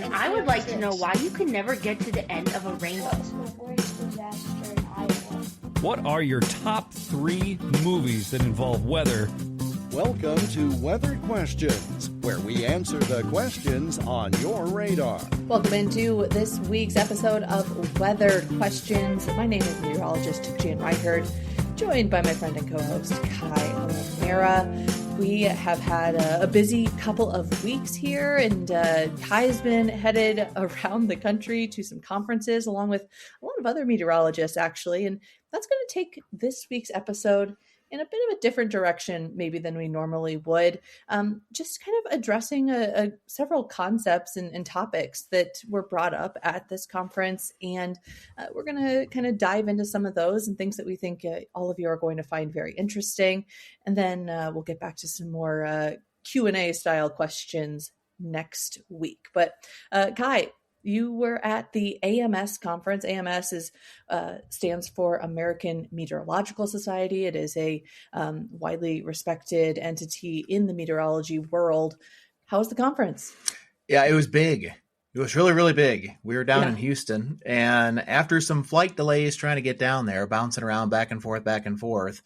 and I would like to know why you can never get to the end of a rainbow. What are your top 3 movies that involve weather? Welcome to Weathered Questions, where we answer the questions on your radar. Welcome into this week's episode of Weathered Questions. My name is meteorologist Jan Kaj, joined by my friend and co-host Kai O'Mara. We have had a busy couple of weeks here, and Kai's been headed around the country to some conferences, along with a lot of other meteorologists, actually. And that's going to take this week's episode in a bit of a different direction, maybe than we normally would. Just kind of addressing several concepts and topics that were brought up at this conference. And we're going to kind of dive into some of those and things that we think all of you are going to find very interesting. And then we'll get back to some more Q&A style questions next week. But Kai, you were at the AMS conference. AMS stands for American Meteorological Society. It is a widely respected entity in the meteorology world. How was the conference? Yeah, it was big. It was really, really big. We were down in Houston, and after some flight delays trying to get down there, bouncing around back and forth,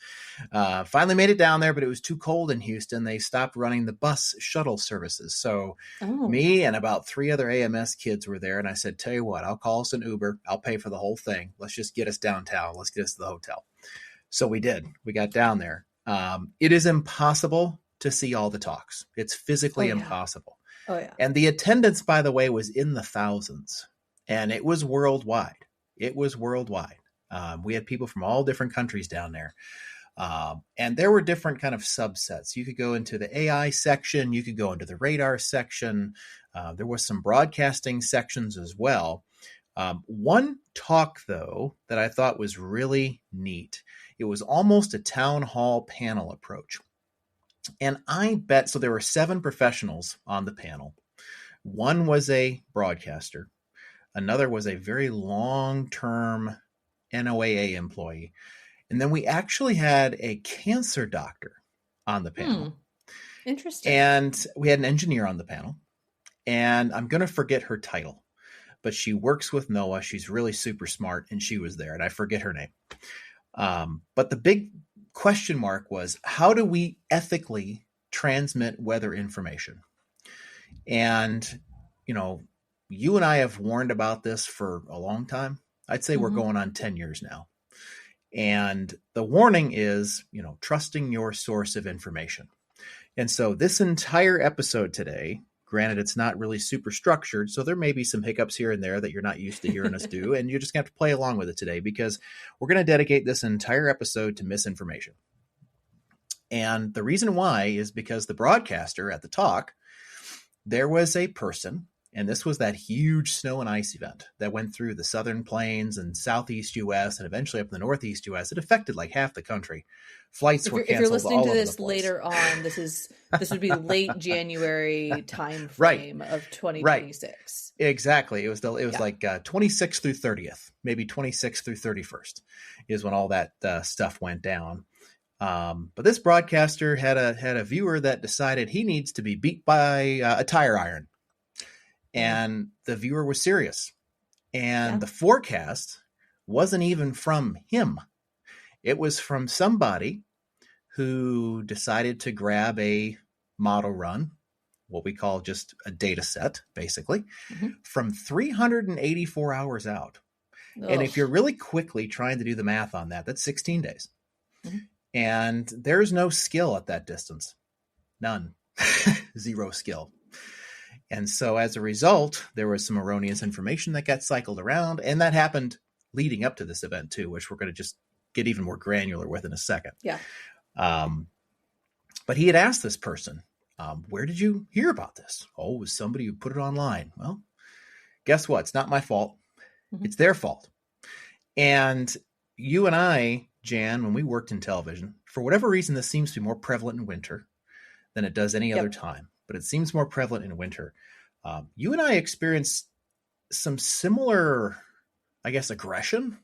finally made it down there, but it was too cold in Houston. They stopped running the bus shuttle services. So me and about 3 other AMS kids were there, and I said, tell you what, I'll call us an Uber. I'll pay for the whole thing. Let's just get us downtown. Let's get us to the hotel. So we did. We got down there. It is impossible to see all the talks. It's physically impossible. Oh, yeah. And the attendance, by the way, was in the thousands, and it was worldwide. We had people from all different countries down there. And there were different kind of subsets. You could go into the AI section. You could go into the radar section. There was some broadcasting sections as well. One talk, though, that I thought was really neat. It was almost a town hall panel approach. And I bet, so there were 7 professionals on the panel. One was a broadcaster. Another was a very long-term NOAA employee. And then we actually had a cancer doctor on the panel. Interesting. And we had an engineer on the panel. And I'm going to forget her title, but she works with NOAA. She's really super smart, and she was there, and I forget her name. But the big question mark was, how do we ethically transmit weather information? And, you and I have warned about this for a long time. I'd say we're going on 10 years now. And the warning is, trusting your source of information. And so this entire episode today, granted, it's not really super structured, so there may be some hiccups here and there that you're not used to hearing us do, and you're just going to have to play along with it today, because we're going to dedicate this entire episode to misinformation. And the reason why is because the broadcaster at the talk, there was a person, and this was that huge snow and ice event that went through the southern plains and southeast U.S. and eventually up in the northeast U.S. It affected like half the country. Flights were canceled. If you're listening all to over this the place. later on, this would be late January time frame of 2026. Right. Exactly. It was like 26th through 30th, maybe 26th through 31st is when all that stuff went down. But this broadcaster had a viewer that decided he needs to be beat by a tire iron. And the viewer was serious. And the forecast wasn't even from him. It was from somebody who decided to grab a model run, what we call just a data set, basically, from 384 hours out. Ugh. And if you're really quickly trying to do the math on that, that's 16 days. And there's no skill at that distance. None. Zero skill. And so as a result, there was some erroneous information that got cycled around. And that happened leading up to this event, too, which we're going to just get even more granular with in a second. Yeah. But he had asked this person, where did you hear about this? Oh, it was somebody who put it online. Well, guess what? It's not my fault. It's their fault. And you and I, Jan, when we worked in television, for whatever reason, this seems to be more prevalent in winter than it does any other time. But it seems more prevalent in winter. You and I experienced some similar, I guess, aggression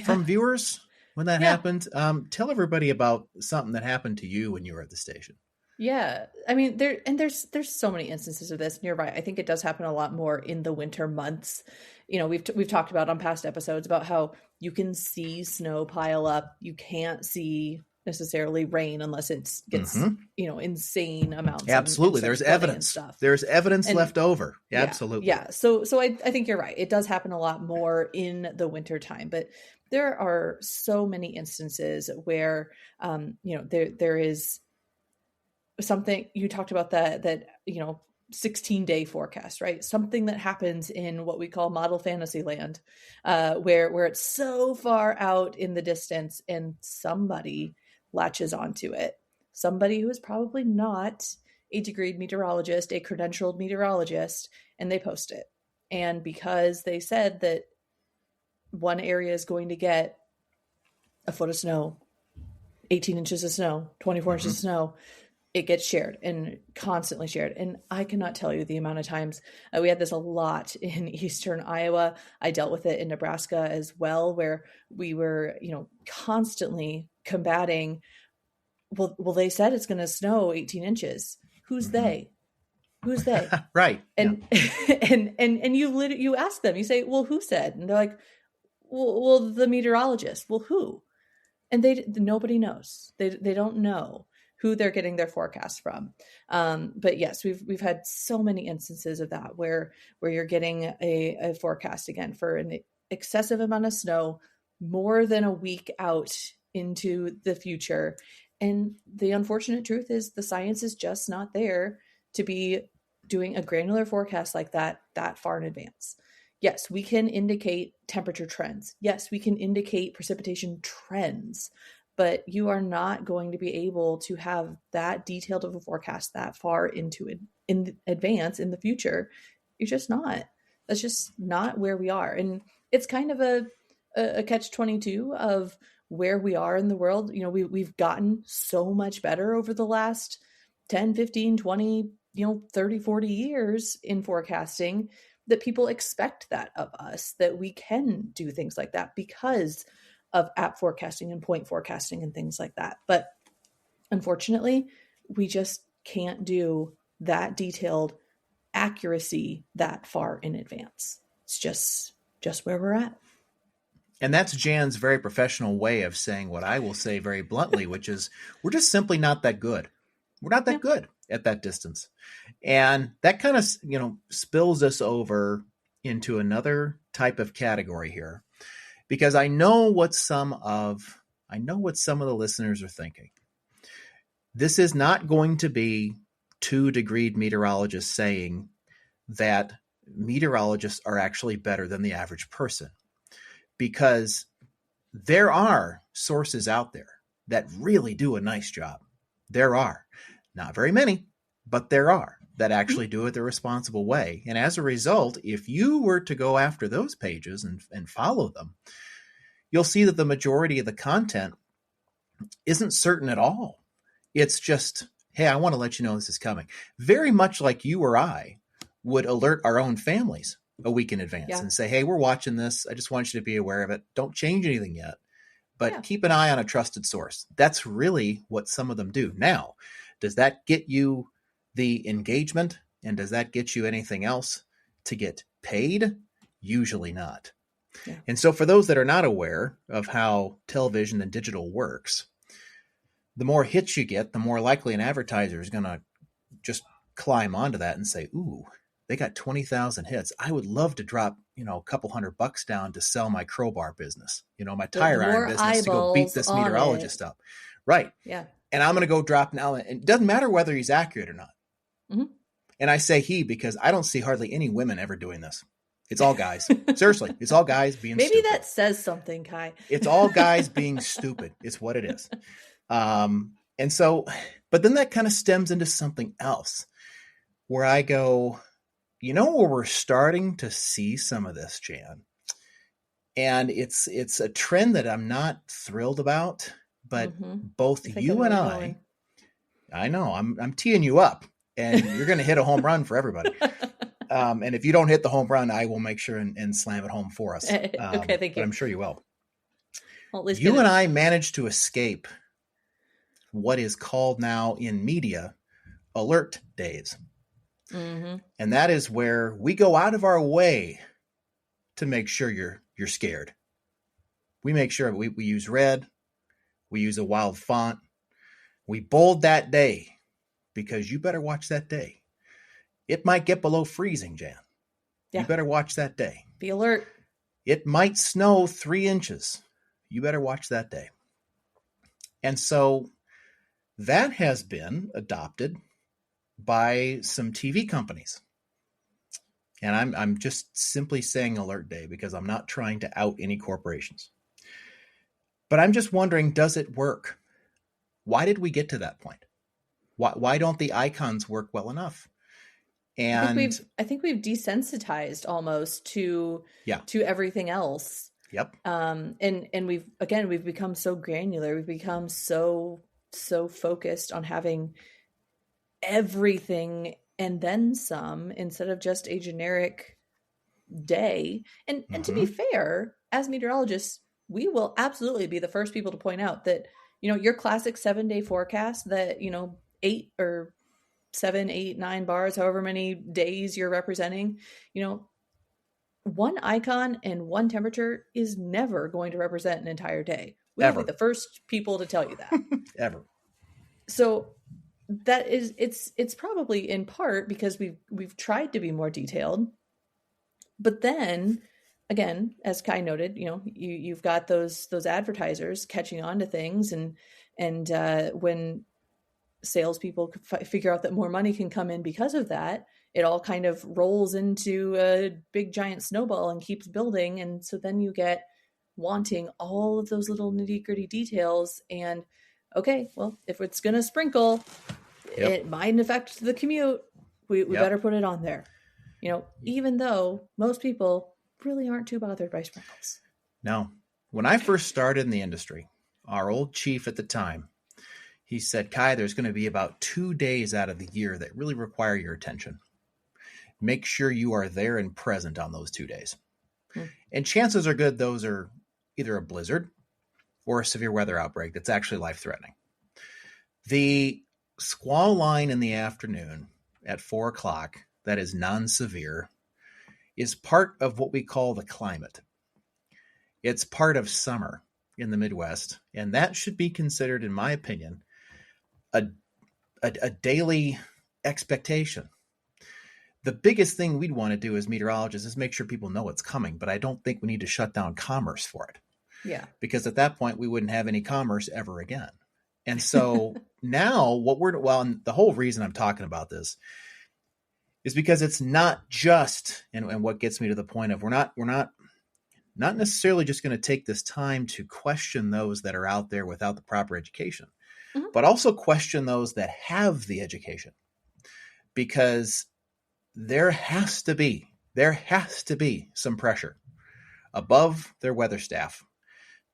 from viewers when that happened. Tell everybody about something that happened to you when you were at the station. Yeah. I mean, there's so many instances of this, and you're right. I think it does happen a lot more in the winter months. We've talked about on past episodes about how you can see snow pile up. You can't see necessarily rain unless it gets, insane amounts. Absolutely. And There's starts flooding and evidence. stuff. There's evidence And left over. yeah, Absolutely. yeah. So I think you're right. It does happen a lot more in the winter time, but there are so many instances where, there is something you talked about that 16-day forecast, right? Something that happens in what we call model fantasy land, where it's so far out in the distance and somebody latches onto it. Somebody who is probably not a degreed meteorologist, a credentialed meteorologist, and they post it. And because they said that one area is going to get a foot of snow, 18 inches of snow, 24 inches of snow, it gets shared and constantly shared. And I cannot tell you the amount of times we had this a lot in Eastern Iowa. I dealt with it in Nebraska as well, where we were, constantly combating. Well, they said it's going to snow 18 inches. Who's they? Who's they? Right. And, and you ask them, you say, well, who said? And they're like, well, the meteorologist. Well, who? And nobody knows. They don't know who they're getting their forecast from. But yes, we've had so many instances of that where you're getting a forecast again for an excessive amount of snow, more than a week out into the future. And the unfortunate truth is the science is just not there to be doing a granular forecast like that far in advance. Yes, we can indicate temperature trends. Yes, we can indicate precipitation trends, but you are not going to be able to have that detailed of a forecast that far into it in advance in the future. You're just not. That's just not where we are. And it's kind of a catch-22 of where we are in the world. We've gotten so much better over the last 10, 15, 20, 30, 40 years in forecasting that people expect that of us, that we can do things like that because of app forecasting and point forecasting and things like that. But unfortunately, we just can't do that detailed accuracy that far in advance. It's just where we're at. And that's Jan's very professional way of saying what I will say very bluntly, which is we're just simply not that good. We're not that good at that distance. And that kind of, spills us over into another type of category here, because I know what some of the listeners are thinking. This is not going to be 2-degreed meteorologists saying that meteorologists are actually better than the average person, because there are sources out there that really do a nice job. There are. Not very many, but there are that actually do it the responsible way. And as a result, if you were to go after those pages and follow them, you'll see that the majority of the content isn't certain at all. It's just, hey, I want to let you know this is coming. Very much like you or I would alert our own families a week in advance and say, hey, we're watching this. I just want you to be aware of it. Don't change anything yet, but keep an eye on a trusted source. That's really what some of them do. Now, does that get you the engagement? And does that get you anything else to get paid? Usually not. Yeah. And so for those that are not aware of how television and digital works, the more hits you get, the more likely an advertiser is going to just climb onto that and say, ooh, they got 20,000 hits. I would love to drop, a couple $100 down to sell my crowbar business, my tire iron business, to go beat this meteorologist up. Right. Yeah. And I'm going to go drop now. And it doesn't matter whether he's accurate or not. Mm-hmm. And I say he because I don't see hardly any women ever doing this. It's all guys. Seriously, it's all guys being Maybe stupid. Maybe that says something, Kai. It's all guys being stupid. It's what it is. And so, but then that kind of stems into something else where I go, where we're starting to see some of this, Jan. And it's a trend that I'm not thrilled about, but both you and I know I'm teeing you up, and you're going to hit a home run for everybody. And if you don't hit the home run, I will make sure and slam it home for us. Okay, thank you. But I'm sure you will. Well, you and I managed to escape what is called now in media alert days. Mm-hmm. And that is where we go out of our way to make sure you're scared. We make sure we use red, we use a wild font, we bold that day because you better watch that day. It might get below freezing, Jan. Yeah. You better watch that day. Be alert. It might snow 3 inches. You better watch that day. And so that has been adopted by some TV companies. And I'm just simply saying alert day because I'm not trying to out any corporations. But I'm just wondering, does it work? Why did we get to that point? Why don't the icons work well enough? And I think we've desensitized almost to everything else. Yep. And we've become so granular. We've become so focused on having everything and then some instead of just a generic day. And to be fair, as meteorologists, we will absolutely be the first people to point out that, your classic 7-day forecast that, 8 or 7, 8, 9 bars, however many days you're representing, one icon and one temperature is never going to represent an entire day. We'll be the first people to tell you that. Ever. So that is, it's probably in part because we've tried to be more detailed, but then again, as Kai noted, you've got those advertisers catching on to things, and when salespeople figure out that more money can come in because of that, it all kind of rolls into a big giant snowball and keeps building. And so then you get wanting all of those little nitty gritty details. And okay, well, if it's going to sprinkle, it might affect the commute. We better put it on there. Even though most people really aren't too bothered by sprinkles. No. When I first started in the industry, our old chief at the time, he said, Kai, there's going to be about 2 days out of the year that really require your attention. Make sure you are there and present on those 2 days. And chances are good those are either a blizzard or a severe weather outbreak that's actually life-threatening. The squall line in the afternoon at 4 o'clock that is non-severe is part of what we call the climate. It's part of summer in the Midwest, and that should be considered, in my opinion, a daily expectation. The biggest thing we'd want to do as meteorologists is make sure people know it's coming, but I don't think we need to shut down commerce for it. Yeah. Because at that point, we wouldn't have any commerce ever again. And so now the whole reason I'm talking about this is because it's not just, and what gets me to the point of we're not necessarily just going to take this time to question those that are out there without the proper education, but also question those that have the education, because there has to be some pressure above their weather staff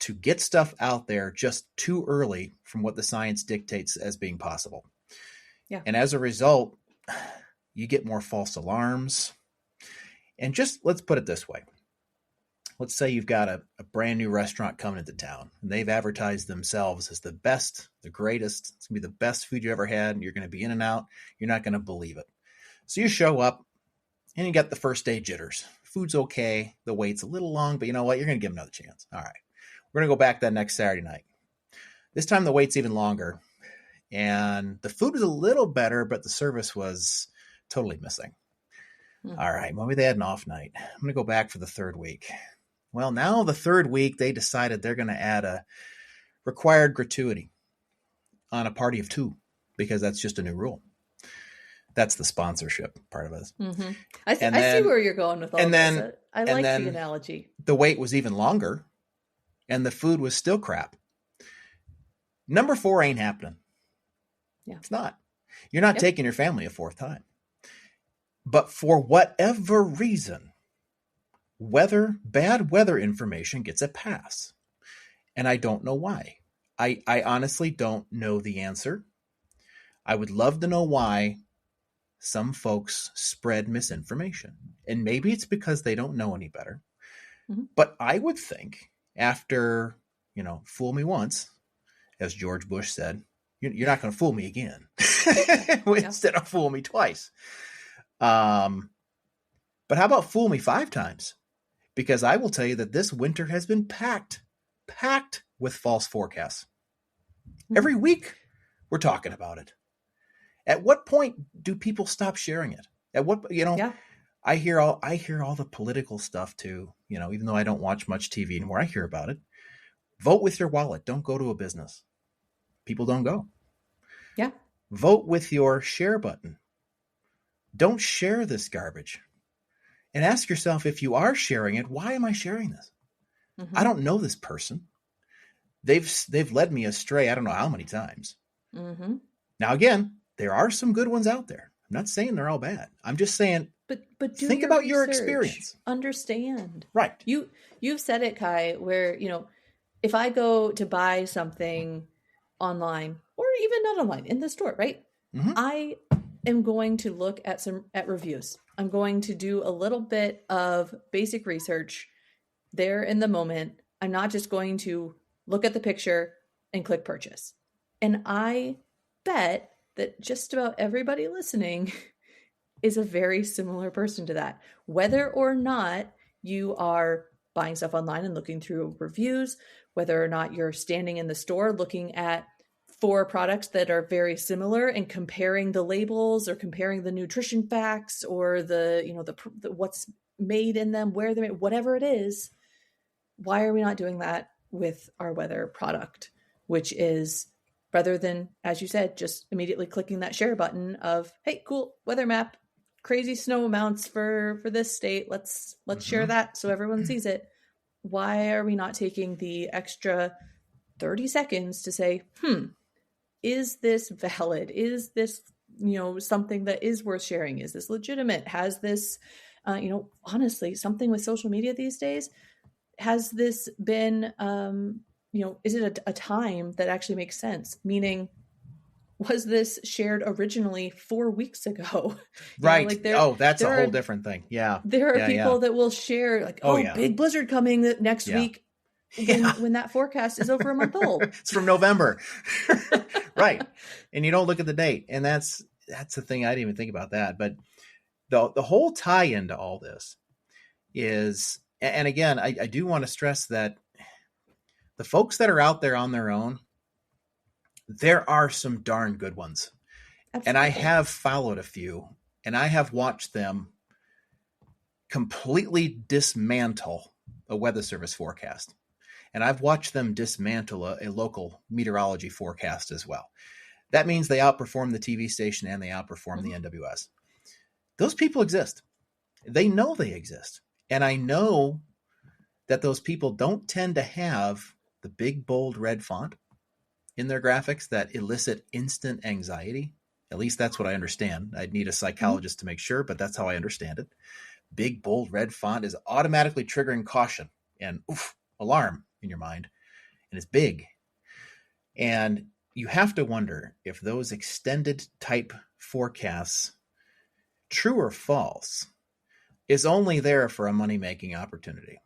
to get stuff out there just too early from what the science dictates as being possible. Yeah. And as a result, you get more false alarms. And just let's put it this way. Let's say you've got a brand new restaurant coming into town, and they've advertised themselves as the best, the greatest. It's going to be the best food you ever had, and you're going to be in and out. You're not going to believe it. So you show up, and you got the first day jitters. Food's okay. The wait's a little long, but you know what? You're going to give them another chance. All right. We're going to go back that next Saturday night. This time the wait's even longer, and the food was a little better, but the service was totally missing. All right, maybe they had an off night. I'm going to go back for the third week. Well, now the third week, they decided they're going to add a required gratuity on a party of 2 because that's just a new rule. That's the sponsorship part of it. Mm-hmm. I see where you're going with all this. I like the analogy. The wait was even longer, and the food was still crap. Number 4 ain't happening. Yeah. It's not. You're not taking your family a 4th time. But for whatever reason, bad weather information gets a pass. And I don't know why. I honestly don't know the answer. I would love to know why some folks spread misinformation. And maybe it's because they don't know any better. Mm-hmm. But I would think after, fool me once, as George Bush said, You're not going to fool me again instead of fool me twice. But how about fool me 5 times? Because I will tell you that this winter has been packed with false forecasts. Every week we're talking about it. At what point do people stop sharing it? At what, I hear all the political stuff too, even though I don't watch much TV anymore, I hear about it. Vote with your wallet. Don't go to a business. People don't go. Yeah. Vote with your share button. Don't share this garbage. And ask yourself, if you are sharing it, why am I sharing this? Mm-hmm. I don't know this person. They've led me astray. I don't know how many times. Mm-hmm. Now, again, there are some good ones out there. I'm not saying they're all bad. I'm just saying, but think about your experience. Understand. Right. You've said it, Kai, where, if I go to buy something online or even not online in the store, right? Mm-hmm. I am going to look at reviews. I'm going to do a little bit of basic research there in the moment. I'm not just going to look at the picture and click purchase. And I bet that just about everybody listening is a very similar person to that. Whether or not you are buying stuff online and looking through reviews, whether or not you're standing in the store looking at 4 products that are very similar and comparing the labels or comparing the nutrition facts or the what's made in them, where they're made, whatever it is. Why are we not doing that with our weather product, which is, rather than, as you said, just immediately clicking that share button of, hey, cool weather map, crazy snow amounts for this state. Let's share that so everyone sees it. Why are we not taking the extra 30 seconds to say, is this valid? Is this, something that is worth sharing? Is this legitimate? Has this, honestly, something with social media these days, has this been, is it a time that actually makes sense? Meaning, was this shared originally 4 weeks ago? Right. That's a whole different thing. Yeah. There are people that will share big blizzard coming next week when that forecast is over a month old. It's from November. Right. And you don't look at the date. And that's the thing. I didn't even think about that. But the whole tie into all this is, and again, I do want to stress that the folks that are out there on their own, there are some darn good ones. Absolutely. And I have followed a few, and I have watched them completely dismantle a weather service forecast. And I've watched them dismantle a local meteorology forecast as well. That means they outperform the TV station and they outperform the NWS. Those people exist. They know they exist. And I know that those people don't tend to have the big, bold red font in their graphics that elicit instant anxiety. At least that's what I understand. I'd need a psychologist to make sure, but that's how I understand it. Big, bold red font is automatically triggering caution and alarm in your mind. And it's big. And you have to wonder if those extended type forecasts, true or false, is only there for a money-making opportunity.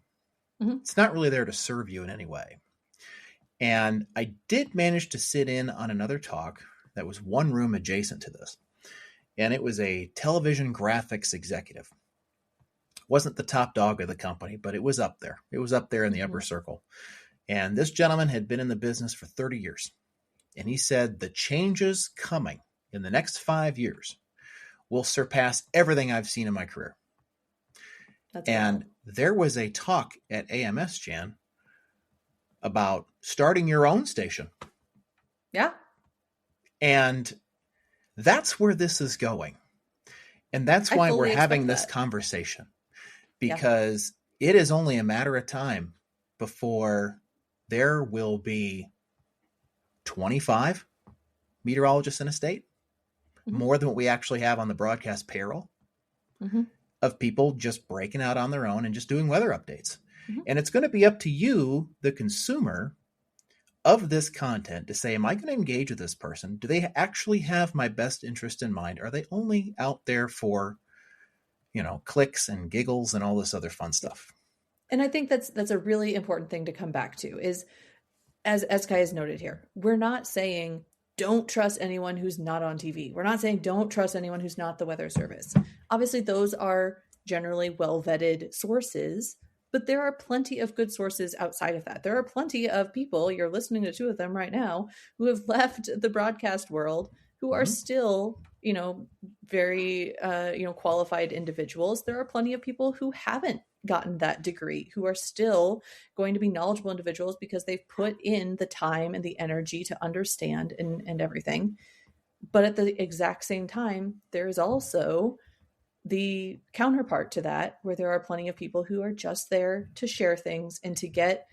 Mm-hmm. It's not really there to serve you in any way. And I did manage to sit in on another talk that was one room adjacent to this. And it was a television graphics executive. Wasn't the top dog of the company, but it was up there. It was up there in the upper circle. And this gentleman had been in the business for 30 years. And he said the changes coming in the next 5 years will surpass everything I've seen in my career. And there was a talk at AMS, Jan, about starting your own station. Yeah. And that's where this is going. And that's why we're having this conversation. Because it is only a matter of time before there will be 25 meteorologists in a state, more than what we actually have on the broadcast payroll, of people just breaking out on their own and just doing weather updates. And it's going to be up to you, the consumer of this content, to say, am I going to engage with this person? Do they actually have my best interest in mind? Are they only out there for, clicks and giggles and all this other fun stuff? And I think that's a really important thing to come back to is, as Kai has noted here, we're not saying don't trust anyone who's not on TV. We're not saying don't trust anyone who's not the Weather Service. Obviously, those are generally well-vetted sources, but there are plenty of good sources outside of that. There are plenty of people, you're listening to two of them right now, who have left the broadcast world who are still, very, qualified individuals. There are plenty of people who haven't gotten that degree, who are still going to be knowledgeable individuals because they've put in the time and the energy to understand and everything. But at the exact same time, there's also the counterpart to that, where there are plenty of people who are just there to share things and to get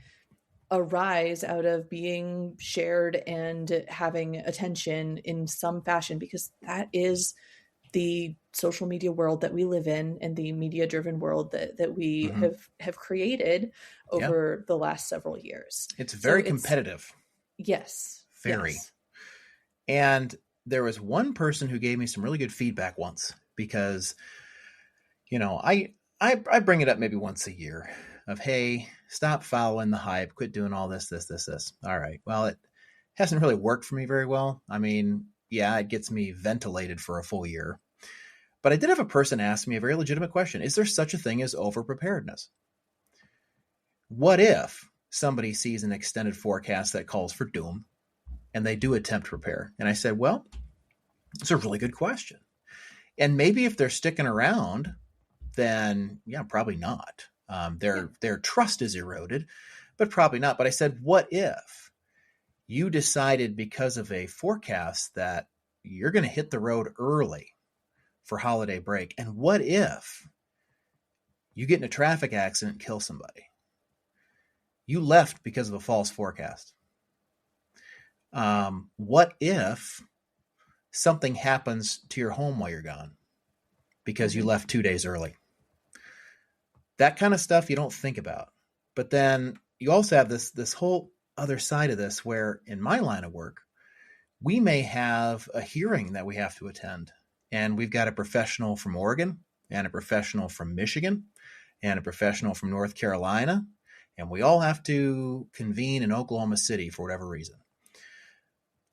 a rise out of being shared and having attention in some fashion, because that is the social media world that we live in and the media driven world that we have created over the last several years. It's very competitive. Yes. Very. Yes. And there was one person who gave me some really good feedback once, because, I bring it up maybe once a year of, hey, stop following the hype, quit doing all this. All right. Well, it hasn't really worked for me very well. I mean, yeah, it gets me ventilated for a full year. But I did have a person ask me a very legitimate question. Is there such a thing as over-preparedness? What if somebody sees an extended forecast that calls for doom and they do attempt to prepare? And I said, well, it's a really good question. And maybe if they're sticking around, then yeah, probably not. Their trust is eroded, but probably not. But I said, what if you decided because of a forecast that you're going to hit the road early for holiday break? And what if you get in a traffic accident and kill somebody? You left because of a false forecast. What if something happens to your home while you're gone because you left 2 days early? That kind of stuff you don't think about. But then you also have this whole other side of this, where in my line of work, we may have a hearing that we have to attend. And we've got a professional from Oregon and a professional from Michigan and a professional from North Carolina. And we all have to convene in Oklahoma City for whatever reason.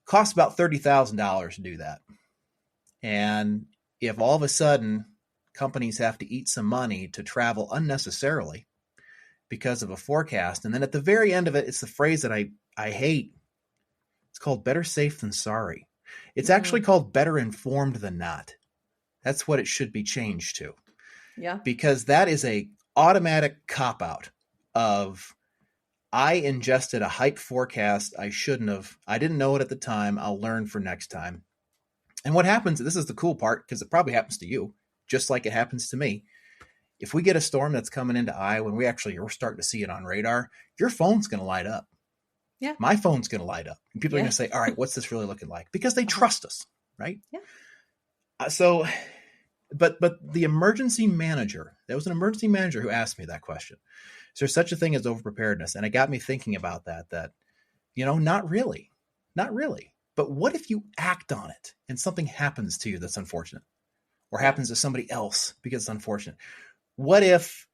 Costs about $30,000 to do that. And if all of a sudden companies have to eat some money to travel unnecessarily because of a forecast, and then at the very end of it, it's the phrase that I hate. It's called better safe than sorry. It's actually called better informed than not. That's what it should be changed to. Yeah. Because that is a automatic cop-out of, I ingested a hype forecast I shouldn't have. I didn't know it at the time. I'll learn for next time. And what happens, this is the cool part, because it probably happens to you, just like it happens to me. If we get a storm that's coming into Iowa and we're starting to see it on radar, your phone's going to light up. Yeah. My phone's going to light up. And people are going to say, all right, what's this really looking like? Because they trust us, right? Yeah. But the emergency manager, there was an emergency manager who asked me that question. Is there such a thing as overpreparedness? And it got me thinking about that, not really. But what if you act on it and something happens to you that's unfortunate, or happens to somebody else because it's unfortunate? What if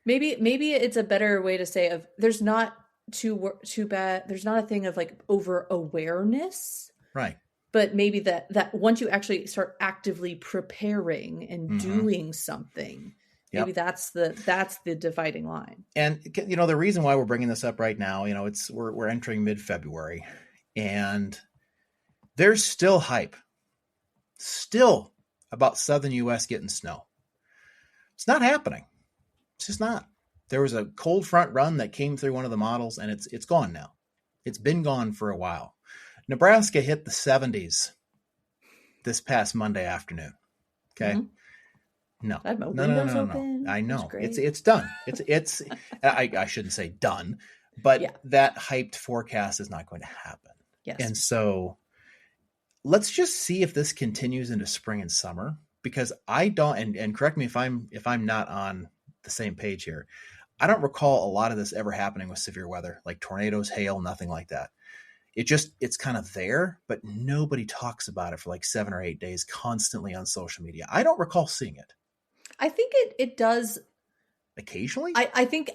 maybe it's a better way to say there's not too bad. There's not a thing of like over awareness. Right. But maybe that once you actually start actively preparing and doing something, maybe that's the dividing line. And the reason why we're bringing this up right now, we're entering mid-February, and there's still hype, about southern U.S. getting snow. It's not happening. It's just not. There was a cold front run that came through one of the models, and it's gone now. It's been gone for a while. Nebraska hit the 70s this past Monday afternoon. Okay. No. I know. It's done. It's I shouldn't say done, but that hyped forecast is not going to happen. Yes. And so let's just see if this continues into spring and summer, because I don't, and correct me if I'm not on the same page here. I don't recall a lot of this ever happening with severe weather, like tornadoes, hail, nothing like that. It's kind of there, but nobody talks about it for like 7 or 8 days constantly on social media. I don't recall seeing it. I think it does occasionally. I think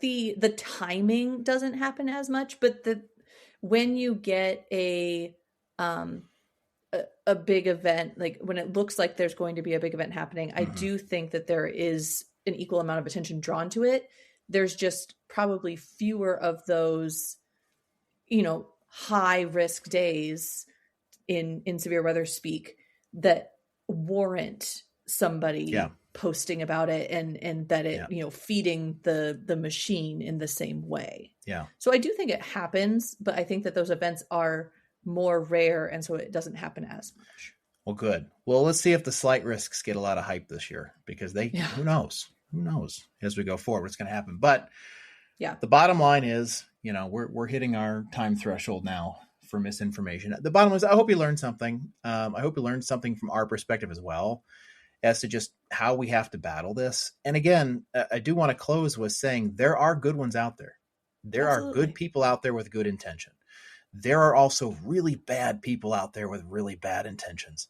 the timing doesn't happen as much, but when you get a a big event, like when it looks like there's going to be a big event happening, I do think that there is an equal amount of attention drawn to it. There's just probably fewer of those, high risk days in severe weather speak that warrant somebody posting about it and that it, feeding the machine in the same way. Yeah. So I do think it happens, but I think that those events are more rare, and so it doesn't happen as much. Well, good. Well, let's see if the slight risks get a lot of hype this year, because who knows as we go forward what's going to happen. But the bottom line is, we're hitting our time threshold now for misinformation. The bottom line is, I hope you learned something. I hope you learned something from our perspective as well, as to just how we have to battle this. And again, I do want to close with saying there are good ones out there. There are good people out there with good intention. There are also really bad people out there with really bad intentions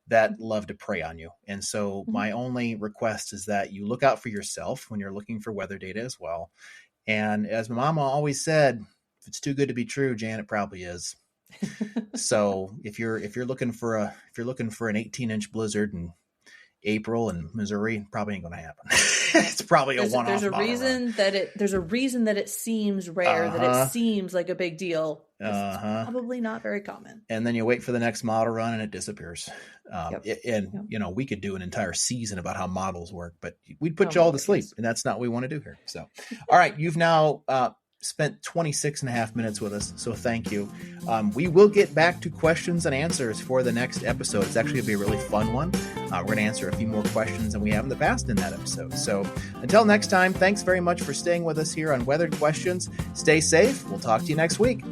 that love to prey on you. And so my only request is that you look out for yourself when you're looking for weather data as well. And as my mama always said, if it's too good to be true, Jan, it probably is. So if you're looking for an 18-inch blizzard in April in Missouri, probably ain't going to happen. It's probably a one-off. There's a reason that it seems rare, that it seems like a big deal. It's probably not very common. And then you wait for the next model run and it disappears. We could do an entire season about how models work, but we'd put you all to sleep, and that's not what we want to do here. So, all right, you've now spent 26 and a half minutes with us, so thank you. We will get back to questions and answers for the next episode. It's actually going to be a really fun one. We're going to answer a few more questions than we have in the past in that episode. So until next time, thanks very much for staying with us here on Weathered Questions. Stay safe. We'll talk to you next week.